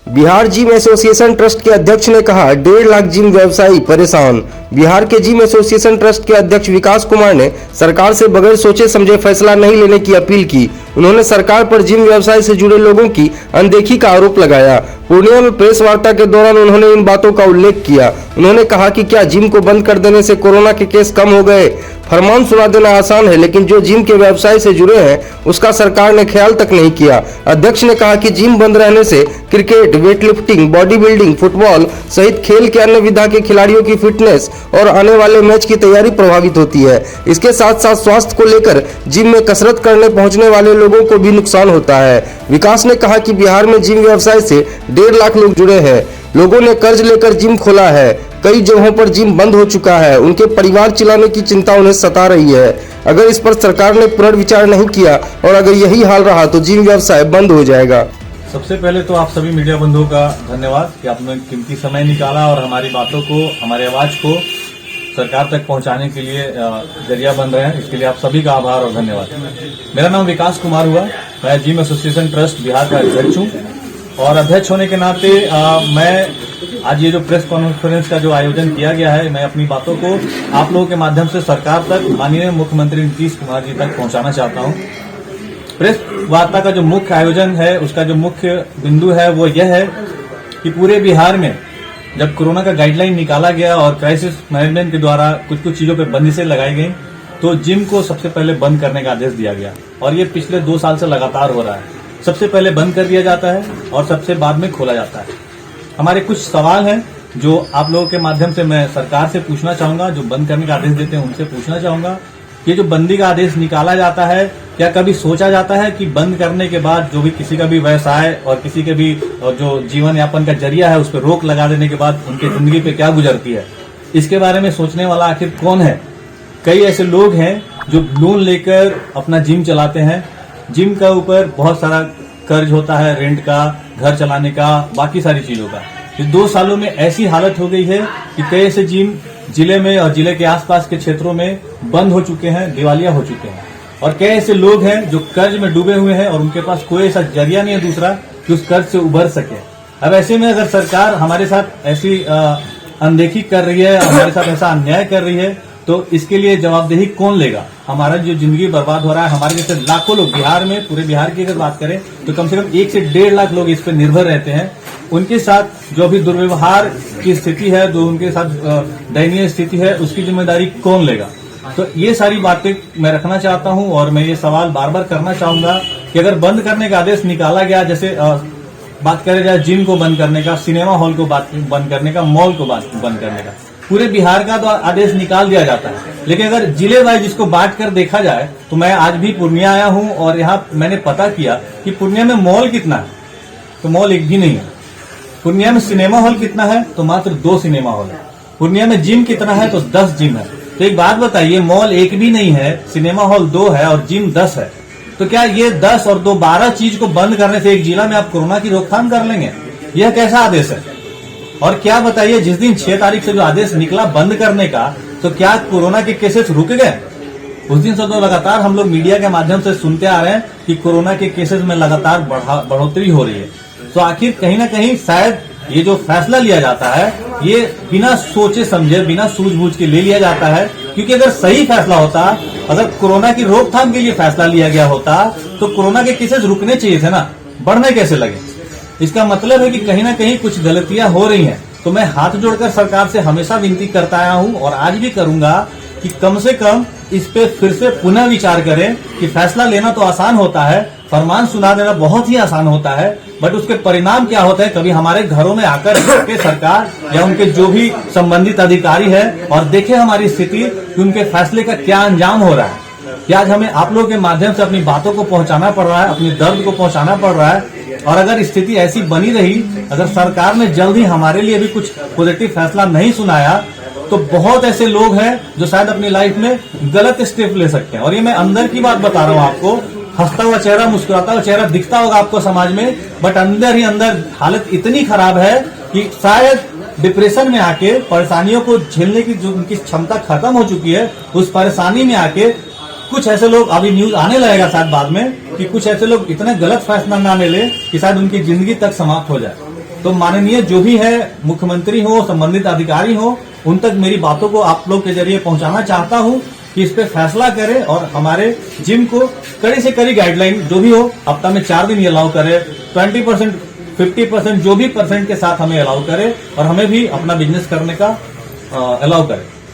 Bihar gym association trust के अध्यक्ष ने कहा 1.5 लाख जिम व्यवसायी परेशान। बिहार के जिम एसोसिएशन ट्रस्ट के अध्यक्ष विकास कुमार ने सरकार से बगैर सोचे समझे फैसला नहीं लेने की अपील की। उन्होंने सरकार पर जिम व्यवसाय से जुड़े लोगों की अनदेखी का आरोप लगाया। पूर्णिया में प्रेस वार्ता के दौरान उन्होंने इन बातों का उल्लेख किया। उन्होंने कहा कि क्या जिम को बंद कर देने से कोरोना के केस कम हो गए? फरमान सुना देना आसान है, लेकिन जो जिम के व्यवसाय से जुड़े हैं उसका सरकार ने ख्याल तक नहीं किया। अध्यक्ष ने कहा कि जिम बंद रहने से cricket, weightlifting, body building, football सहित खेल के अन्य विधा के खिलाड़ियों की फिटनेस और आने वाले मैच की तैयारी प्रभावित होती है। इसके साथ साथ स्वास्थ्य को लेकर जिम में कसरत करने पहुंचने वाले लोगों को भी नुकसान होता है। विकास ने कहा कि बिहार में जिम व्यवसाय से 1.5 लाख लोग जुड़े हैं। लोगों ने कर्ज लेकर जिम खोला है। कई जगहों पर जिम बंद हो चुका है। उनके परिवार चलाने की चिंता उन्हें सता रही है। अगर इस पर सरकार ने पुनर्विचार नहीं किया और अगर यही हाल रहा तो जिम व्यवसाय बंद हो जाएगा। सबसे पहले तो आप सभी मीडिया बंधुओं का धन्यवाद कि आपने कीमती समय निकाला और हमारी बातों को, हमारी आवाज को सरकार तक पहुंचाने के लिए जरिया बन रहे हैं। इसके लिए आप सभी का आभार और धन्यवाद। मेरा नाम विकास कुमार हुआ। मैं जिम एसोसिएशन ट्रस्ट बिहार का अध्यक्ष हूँ और अध्यक्ष होने के नाते मैं आज ये जो प्रेस कॉन्फ्रेंस का जो आयोजन किया गया है, मैं अपनी बातों को आप लोगों के माध्यम से सरकार तक, माननीय मुख्यमंत्री नीतीश कुमार जी तक पहुंचाना चाहता हूं। प्रेस वार्ता का जो मुख्य आयोजन है, उसका जो मुख्य बिंदु है वो यह है कि पूरे बिहार में जब कोरोना का गाइडलाइन निकाला गया और क्राइसिस मैनेजमेंट के द्वारा कुछ कुछ चीजों पर बंदिशें लगाई गई, तो जिम को सबसे पहले बंद करने का आदेश दिया गया और ये पिछले 2 साल से लगातार हो रहा है। सबसे पहले बंद कर दिया जाता है और सबसे बाद में खोला जाता है। हमारे कुछ सवाल हैं जो आप लोगों के माध्यम से मैं सरकार से पूछना चाहूंगा, जो बंद करने का आदेश देते हैं उनसे पूछना चाहूंगा। ये जो बंदी का आदेश निकाला जाता है, क्या कभी सोचा जाता है कि बंद करने के बाद जो भी किसी का भी व्यवसाय और किसी के भी जो जीवन यापन का जरिया है उस पर रोक लगा देने के बाद उनकी जिंदगी पे क्या गुजरती है? इसके बारे में सोचने वाला आखिर कौन है? कई ऐसे लोग हैं जो लोन लेकर अपना जिम चलाते हैं। जिम का ऊपर बहुत सारा कर्ज होता है, रेंट का, घर चलाने का, बाकी सारी चीजों का। इस 2 सालों में ऐसी हालत हो गई है कि कई ऐसे जिम जिले में और जिले के आसपास के क्षेत्रों में बंद हो चुके हैं, दिवालिया हो चुके हैं और कई ऐसे लोग हैं जो कर्ज में डूबे हुए हैं और उनके पास कोई ऐसा जरिया नहीं है दूसरा कि उस कर्ज से उबर सके। अब ऐसे में अगर सरकार हमारे साथ ऐसी अनदेखी कर रही है, हमारे साथ ऐसा अन्याय कर रही है, तो इसके लिए जवाबदेही कौन लेगा? हमारा जो जिंदगी बर्बाद हो रहा है, हमारे जैसे लाखों लोग बिहार में, पूरे बिहार की अगर बात करें तो कम से कम 1 से 1.5 लाख लोग इस पर निर्भर रहते हैं। उनके साथ जो भी दुर्व्यवहार की स्थिति है, जो उनके साथ दयनीय स्थिति है, उसकी जिम्मेदारी कौन लेगा? तो ये सारी बातें मैं रखना चाहता हूं और मैं ये सवाल बार बार करना चाहूंगा कि अगर बंद करने का आदेश निकाला गया, जैसे बात करें जाए जिम को बंद करने का, सिनेमा हॉल को बंद करने का, मॉल को बंद करने का, पूरे बिहार का तो आदेश निकाल दिया जाता है। लेकिन अगर जिले वाइज इसको बांट कर देखा जाए तो मैं आज भी पूर्णिया आया हूं और यहाँ मैंने पता किया कि पूर्णिया में मॉल कितना है, तो मॉल एक भी नहीं है। पूर्णिया में सिनेमा हॉल कितना है, तो मात्र 2 सिनेमा हॉल है। पूर्णिया में जिम कितना है, तो 10 जिम है। तो एक बात बताइए, मॉल एक भी नहीं है, सिनेमा हॉल 2 है और जिम 10 है, तो क्या ये 10 और 2 12 चीज को बंद करने से एक जिला में आप कोरोना की रोकथाम कर लेंगे? यह कैसा आदेश है? और क्या बताइए, जिस दिन 6 तारीख से जो आदेश निकला बंद करने का, तो क्या कोरोना के केसेस रुक गए? उस दिन से तो लगातार हम लोग मीडिया के माध्यम से सुनते आ रहे हैं कि कोरोना के केसेस में लगातार बढ़ोतरी हो रही है। तो आखिर कहीं ना कहीं शायद ये जो फैसला लिया जाता है, ये बिना सोचे समझे, बिना सूझबूझ के ले लिया जाता है। क्योंकि अगर सही फैसला होता, अगर कोरोना की रोकथाम के लिए फैसला लिया गया होता, तो कोरोना के केसेस रुकने चाहिए थे ना, बढ़ने कैसे लगे? इसका मतलब है कि कहीं ना कहीं कुछ गलतियां हो रही हैं। तो मैं हाथ जोड़कर सरकार से हमेशा विनती करता आया हूं और आज भी करूंगा कि कम से कम इस पे फिर से पुनः विचार करें कि फैसला लेना तो आसान होता है, फरमान सुना देना बहुत ही आसान होता है, बट उसके परिणाम क्या होते हैं? कभी हमारे घरों में आकर के सरकार या उनके जो भी संबंधित अधिकारी है और देखे हमारी स्थिति कि उनके फैसले का क्या अंजाम हो रहा है। कि आज हमें आप लोगों के माध्यम से अपनी बातों को पहुंचाना पड़ रहा है, अपनी दर्द को पहुंचाना पड़ रहा है। और अगर स्थिति ऐसी बनी रही, अगर सरकार ने जल्द ही हमारे लिए भी कुछ पॉजिटिव फैसला नहीं सुनाया, तो बहुत ऐसे लोग हैं जो शायद अपनी लाइफ में गलत स्टेप ले सकते हैं। और ये मैं अंदर की बात बता रहा हूँ आपको। हंसता हुआ चेहरा, मुस्कुराता हुआ चेहरा दिखता होगा आपको समाज में, बट अंदर ही अंदर हालत इतनी खराब है कि शायद डिप्रेशन में आके, परेशानियों को झेलने की जो उनकी क्षमता खत्म हो चुकी है, उस परेशानी में आके कुछ ऐसे लोग, अभी न्यूज आने लगेगा शायद बाद में, कि कुछ ऐसे लोग इतना गलत फैसला ना ले कि शायद उनकी जिंदगी तक समाप्त हो जाए। तो माननीय जो भी है, मुख्यमंत्री हो, संबंधित अधिकारी हो, उन तक मेरी बातों को आप लोग के जरिए पहुंचाना चाहता हूं कि इस पे फैसला करें और हमारे जिम को कड़ी से कड़ी गाइडलाइन जो भी हो, हफ्ता में 4 दिन अलाउ करे, 20%, 50% जो भी परसेंट के साथ हमें अलाउ करे और हमें भी अपना बिजनेस करने का अलाउ करे।